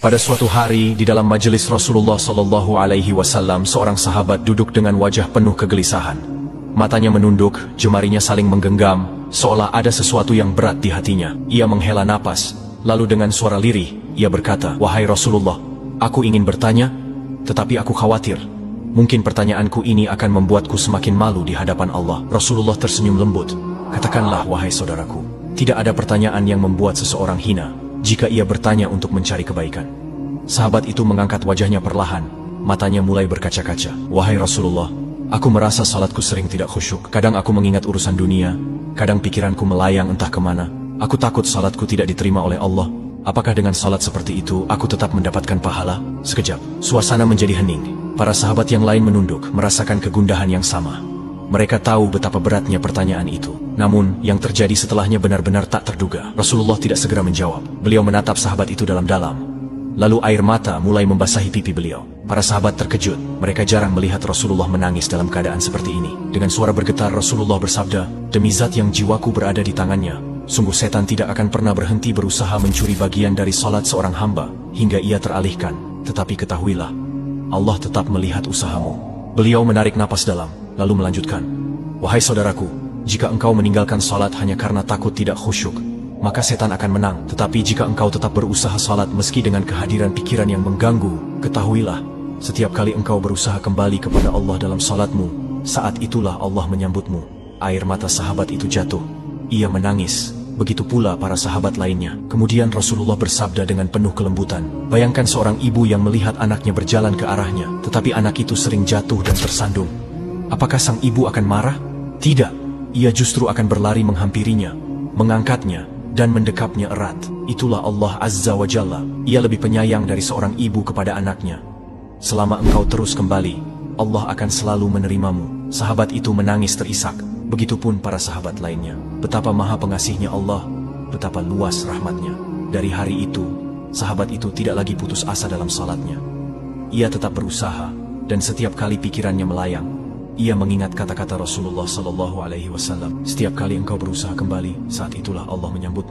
Pada suatu hari di dalam majelis Rasulullah Shallallahu Alaihi Wasallam, seorang sahabat duduk dengan wajah penuh kegelisahan. Matanya menunduk, jemarinya saling menggenggam, seolah ada sesuatu yang berat di hatinya. Ia menghela napas, lalu dengan suara lirih, ia berkata, "Wahai Rasulullah, aku ingin bertanya, tetapi aku khawatir. Mungkin pertanyaanku ini akan membuatku semakin malu di hadapan Allah." Rasulullah tersenyum lembut. "Katakanlah, wahai saudaraku, tidak ada pertanyaan yang membuat seseorang hina jika ia bertanya untuk mencari kebaikan." Sahabat itu mengangkat wajahnya perlahan, matanya mulai berkaca-kaca. "Wahai Rasulullah, aku merasa salatku sering tidak khusyuk. Kadang aku mengingat urusan dunia, kadang pikiranku melayang entah kemana. Aku takut salatku tidak diterima oleh Allah. Apakah dengan salat seperti itu aku tetap mendapatkan pahala?" Sekejap, suasana menjadi hening. Para sahabat yang lain menunduk, merasakan kegundahan yang sama. Mereka tahu betapa beratnya pertanyaan itu. Namun, yang terjadi setelahnya benar-benar tak terduga. Rasulullah tidak segera menjawab. Beliau menatap sahabat itu dalam-dalam. Lalu air mata mulai membasahi pipi beliau. Para sahabat terkejut. Mereka jarang melihat Rasulullah menangis dalam keadaan seperti ini. Dengan suara bergetar Rasulullah bersabda, "Demi zat yang jiwaku berada di tangannya, sungguh setan tidak akan pernah berhenti berusaha mencuri bagian dari salat seorang hamba hingga ia teralihkan. Tetapi ketahuilah, Allah tetap melihat usahamu." Beliau menarik napas dalam, lalu melanjutkan, "Wahai saudaraku, jika engkau meninggalkan salat hanya karena takut tidak khusyuk, maka setan akan menang. Tetapi jika engkau tetap berusaha salat meski dengan kehadiran pikiran yang mengganggu, ketahuilah, setiap kali engkau berusaha kembali kepada Allah dalam salatmu, saat itulah Allah menyambutmu." Air mata sahabat itu jatuh. Ia menangis. Begitu pula para sahabat lainnya. Kemudian Rasulullah bersabda dengan penuh kelembutan, "Bayangkan seorang ibu yang melihat anaknya berjalan ke arahnya, tetapi anak itu sering jatuh dan tersandung. Apakah sang ibu akan marah? Tidak. Ia justru akan berlari menghampirinya, mengangkatnya, dan mendekapnya erat. Itulah Allah Azza wa Jalla. Ia lebih penyayang dari seorang ibu kepada anaknya. Selama engkau terus kembali, Allah akan selalu menerimamu." Sahabat itu menangis terisak. Begitupun para sahabat lainnya. Betapa maha pengasihnya Allah, betapa luas rahmatnya. Dari hari itu, sahabat itu tidak lagi putus asa dalam salatnya. Ia tetap berusaha, dan setiap kali pikirannya melayang, ia mengingat kata-kata Rasulullah Sallallahu Alaihi Wasallam, "Setiap kali engkau berusaha kembali, saat itulah Allah menyambutmu."